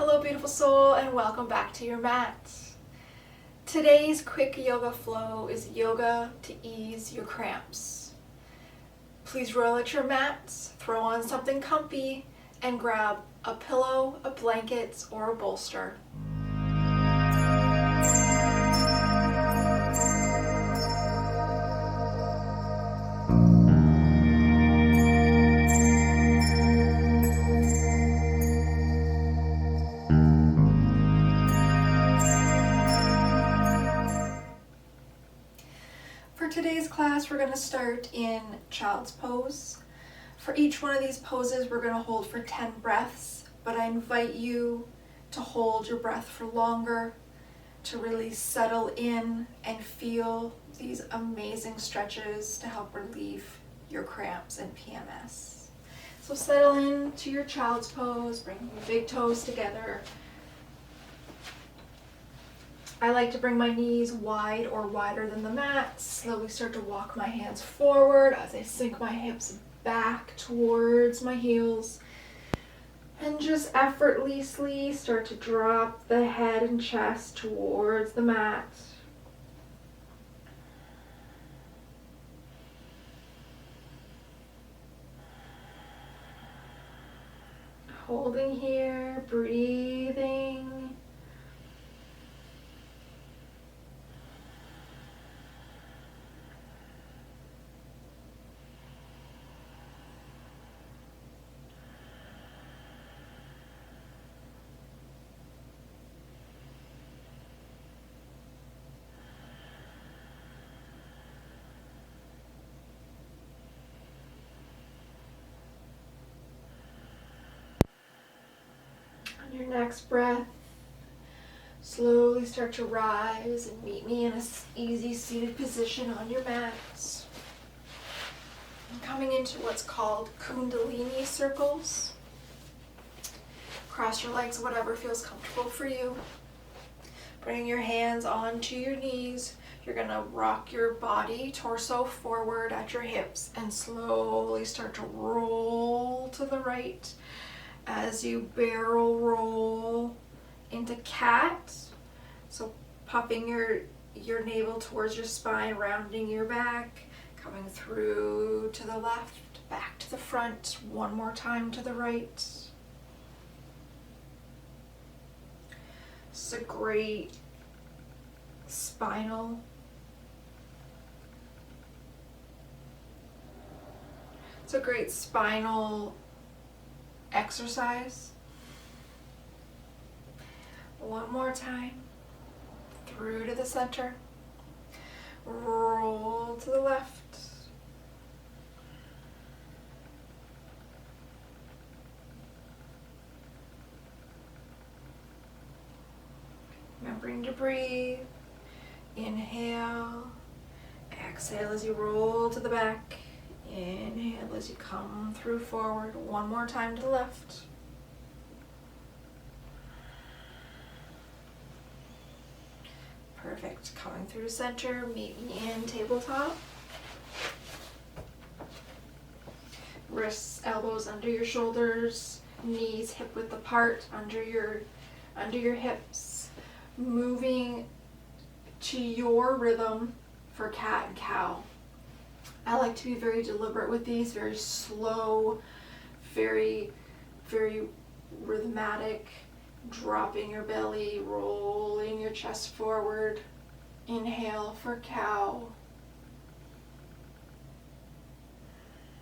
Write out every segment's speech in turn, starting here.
Hello beautiful soul, and welcome back to your mat. Today's quick yoga flow is yoga to ease your cramps. Please roll out your mats, throw on something comfy, and grab a pillow, a blanket, or a bolster. For today's class, we're going to start in child's pose. For each one of these poses, we're going to hold for 10 breaths, but I invite you to hold your breath for longer, to really settle in and feel these amazing stretches to help relieve your cramps and PMS. So settle into your child's pose, bring your big toes together. I like to bring my knees wide or wider than the mat. Slowly start to walk my hands forward as I sink my hips back towards my heels. And just effortlessly start to drop the head and chest towards the mat. Holding here, breathing. On your next breath, slowly start to rise and meet me in an easy seated position on your mats. Coming into what's called Kundalini circles. Cross your legs, whatever feels comfortable for you. Bring your hands onto your knees. You're going to rock your body, torso forward at your hips, and slowly start to roll to the right as you barrel roll into cat. So popping your navel towards your spine, rounding your back, coming through to the left, back to the front, one more time to the right. This is a great spinal exercise. One more time. Through to the center. Roll to the left. Remembering to breathe. Inhale. Exhale as you roll to the back. Inhale as you come through forward. One more time to the left. Perfect. Coming through to center. Meet me in tabletop. Wrists, elbows under your shoulders. Knees hip width apart under your hips. Moving to your rhythm for cat and cow. I like to be very deliberate with these, very slow, very, very rhythmic, dropping your belly, rolling your chest forward. Inhale for cow.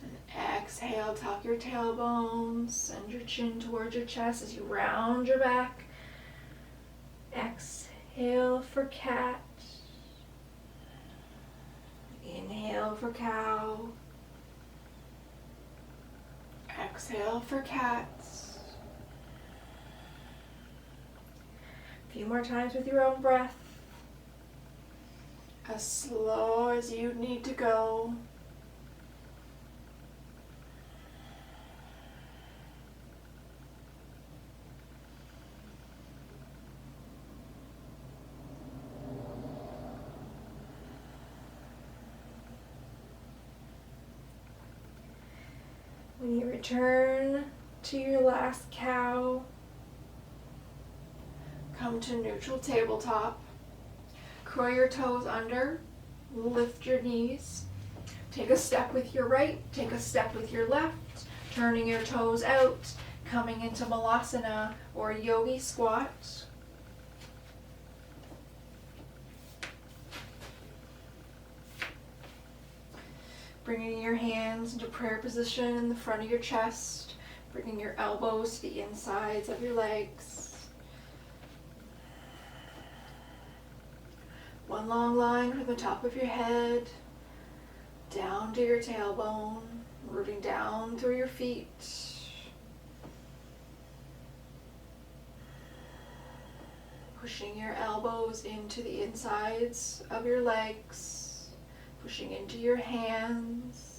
And exhale, tuck your tailbones, send your chin towards your chest as you round your back. Exhale for cat. Inhale for cow. Exhale for cat. A few more times with your own breath. As slow as you need to go. When you return to your last cow, Come to neutral tabletop. Curl your toes under. Lift your knees. Take a step with your right. Take a step with your left. Turning your toes out. Coming into Malasana or Yogi Squat. Bringing your hands into prayer position in the front of your chest. Bringing your elbows to the insides of your legs. One long line from the top of your head, down to your tailbone, rooting down through your feet. Pushing your elbows into the insides of your legs, pushing into your hands.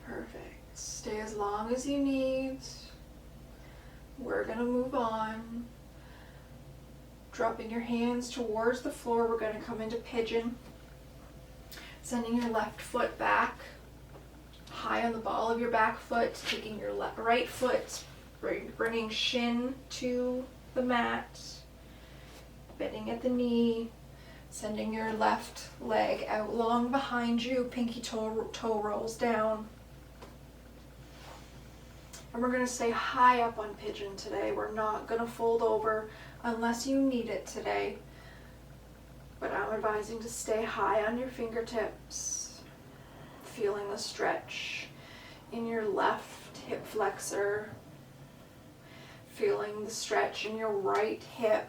Perfect. Stay as long as you need. We're going to move on. Dropping your hands towards the floor, we're going to come into pigeon. Sending your left foot back, high on the ball of your back foot, taking your right foot, bringing shin to the mat, bending at the knee, sending your left leg out long behind you, pinky toe rolls down. And we're going to stay high up on pigeon today. We're not going to fold over unless you need it today. But I'm advising to stay high on your fingertips. Feeling the stretch in your left hip flexor. Feeling the stretch in your right hip.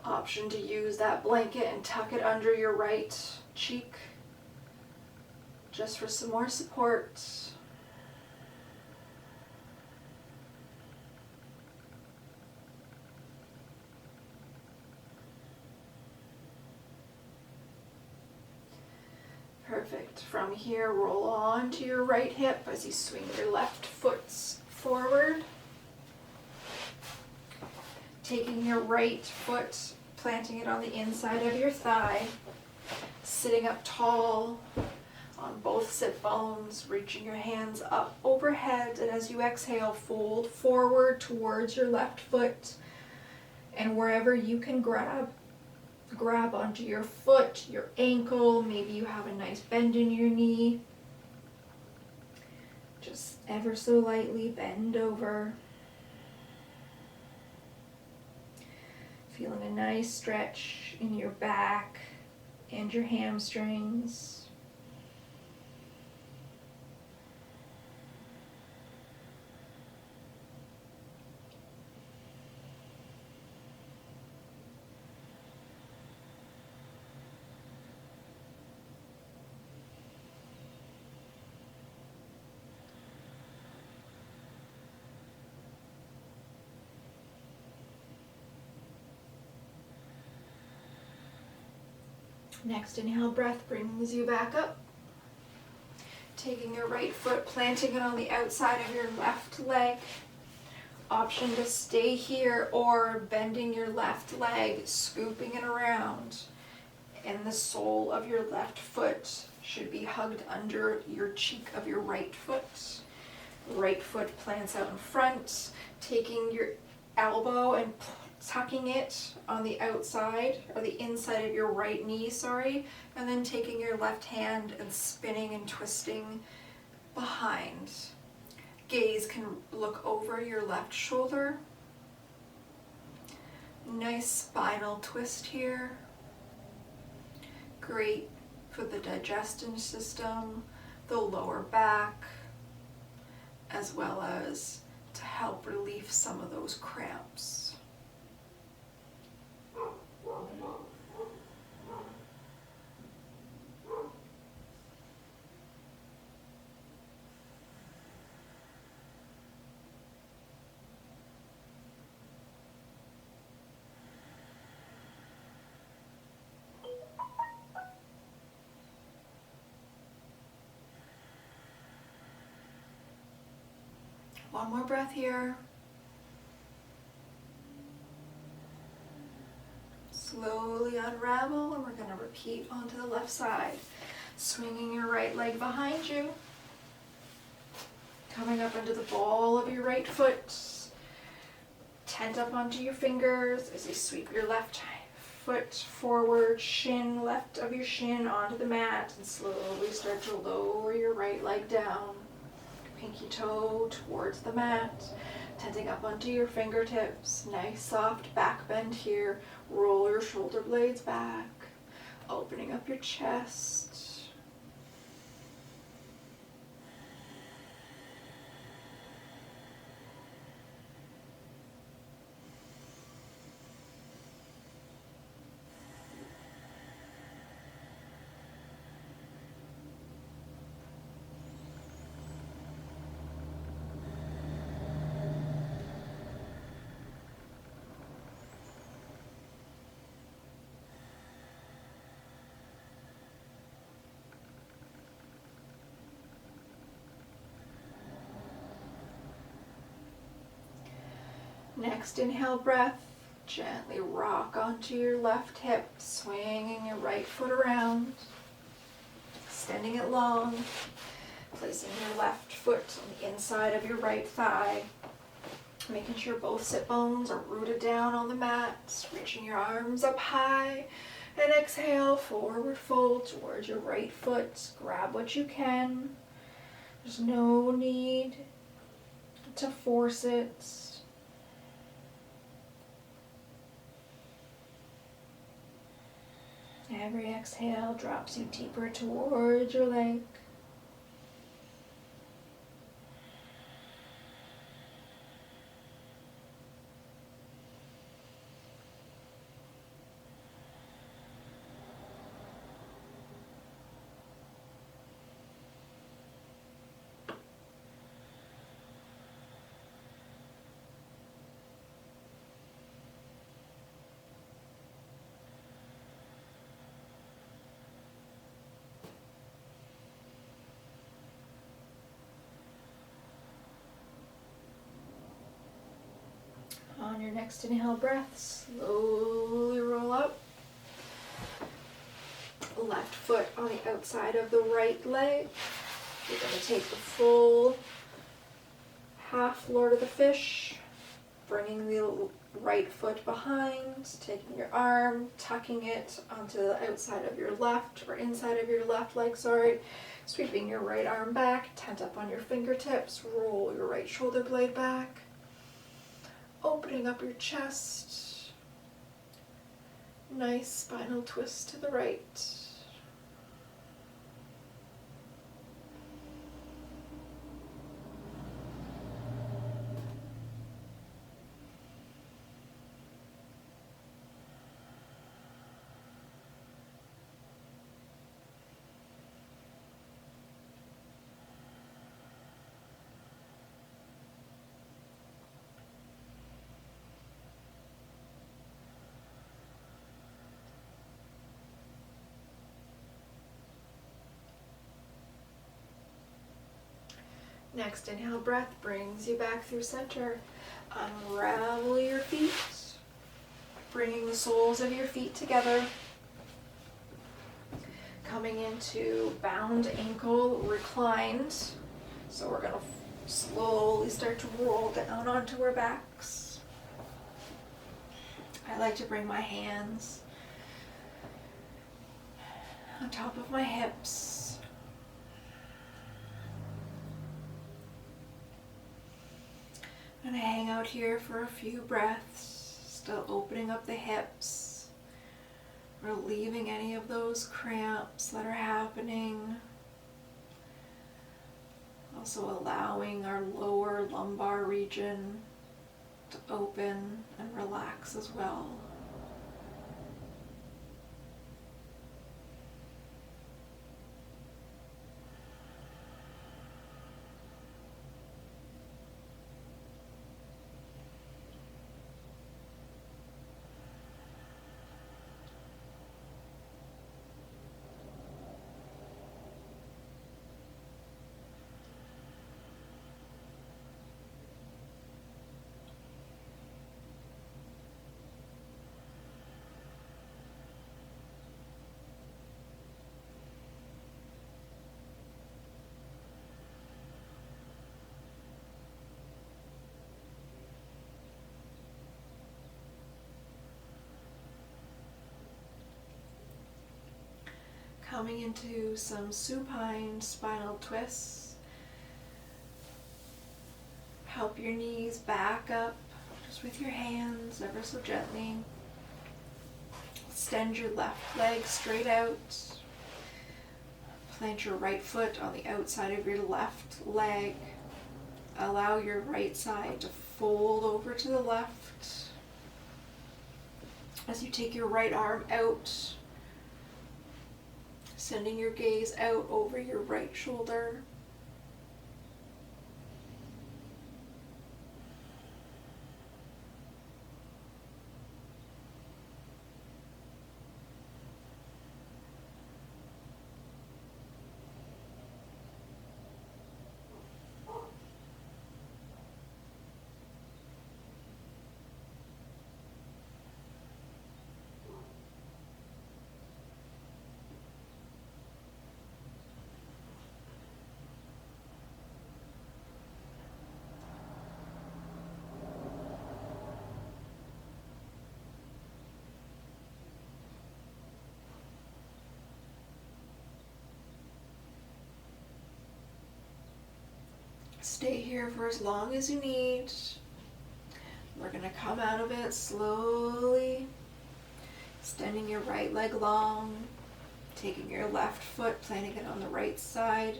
Option to use that blanket and tuck it under your right cheek. Just for some more support. Perfect. From here, roll on to your right hip as you swing your left foot forward. Taking your right foot, planting it on the inside of your thigh. Sitting up tall on both sit bones, reaching your hands up overhead, and as you exhale, fold forward towards your left foot. And wherever you can grab onto your foot, your ankle, maybe you have a nice bend in your knee. Just ever so lightly bend over. Feeling a nice stretch in your back and your hamstrings. Next inhale breath brings you back up. Taking your right foot, planting it on the outside of your left leg. Option to stay here or bending your left leg, scooping it around. And the sole of your left foot should be hugged under your cheek of your right foot. Right foot plants out in front, taking your elbow and tucking it on the outside, or the inside of your right knee, and then taking your left hand and spinning and twisting behind. Gaze can look over your left shoulder. Nice spinal twist here. Great for the digestive system, the lower back, as well as to help relieve some of those cramps. One more breath here. Slowly unravel, and we're going to repeat onto the left side. Swinging your right leg behind you. Coming up into the ball of your right foot. Tent up onto your fingers as you sweep your left foot forward, shin left of your shin onto the mat, and slowly start to lower your right leg down. Pinky toe towards the mat, tenting up onto your fingertips. Nice soft back bend here. Roll your shoulder blades back, opening up your chest. Next inhale breath, gently rock onto your left hip, swinging your right foot around, extending it long, placing your left foot on the inside of your right thigh, making sure both sit bones are rooted down on the mat, reaching your arms up high, and exhale, forward fold towards your right foot. Grab what you can. There's no need to force it. Every exhale drops you deeper towards your leg. On your next inhale breath, slowly roll up. Left foot on the outside of the right leg. You're going to take the full half Lord of the Fish, bringing the right foot behind, taking your arm, tucking it onto the outside of your left, or inside of your left leg, sweeping your right arm back, tent up on your fingertips, roll your right shoulder blade back, opening up your chest, nice spinal twist to the right. Next inhale breath brings you back through center. Unravel your feet, bringing the soles of your feet together. Coming into bound ankle reclined. So we're going to slowly start to roll down onto our backs. I like to bring my hands on top of my hips. I'm going to hang out here for a few breaths, still opening up the hips, relieving any of those cramps that are happening. Also allowing our lower lumbar region to open and relax as well. coming into some supine spinal twists. Help your knees back up just with your hands ever so gently. Extend your left leg straight out. Plant your right foot on the outside of your left leg. Allow your right side to fold over to the left. As you take your right arm out, sending your gaze out over your right shoulder. Stay here for as long as you need. We're going to come out of it slowly, extending your right leg long, taking your left foot, planting it on the right side,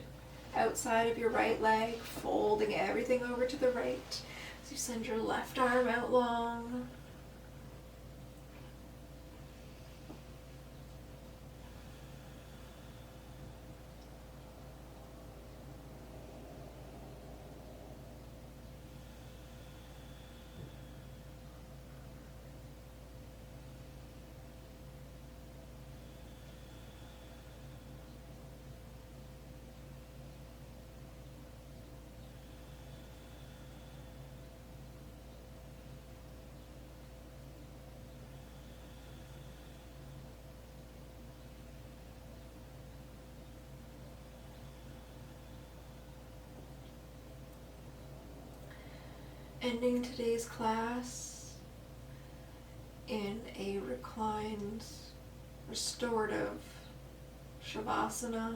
outside of your right leg, folding everything over to the right. So you send your left arm out long. Ending today's class in a reclined, restorative Shavasana.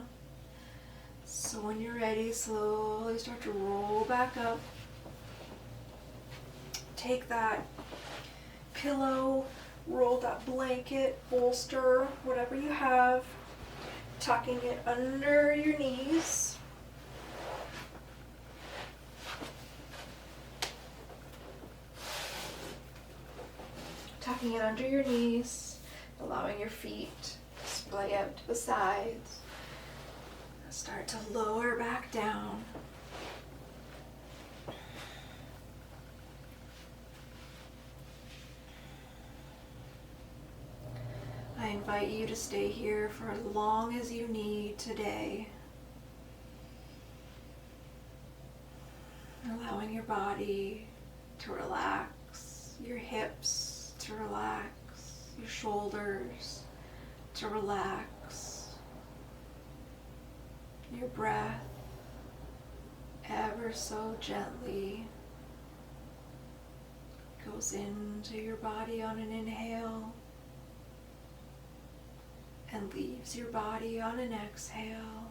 So when you're ready, slowly start to roll back up. Take that pillow, roll that blanket, bolster, whatever you have, tucking it under your knees. Tucking it under your knees, allowing your feet to splay out to the sides. Start to lower back down. I invite you to stay here for as long as you need today. Allowing your body to relax, your hips to relax, your shoulders to relax, your breath ever so gently goes into your body on an inhale and leaves your body on an exhale.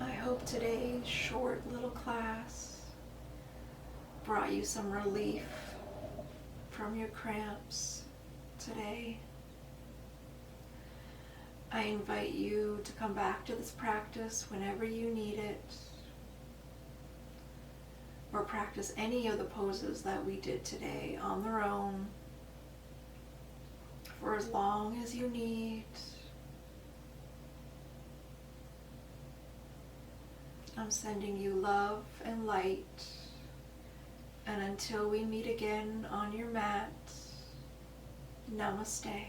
I hope today's short little class brought you some relief from your cramps today. I invite you to come back to this practice whenever you need it, or practice any of the poses that we did today on their own. for as long as you need. I'm sending you love and light. And until we meet again on your mat, Namaste.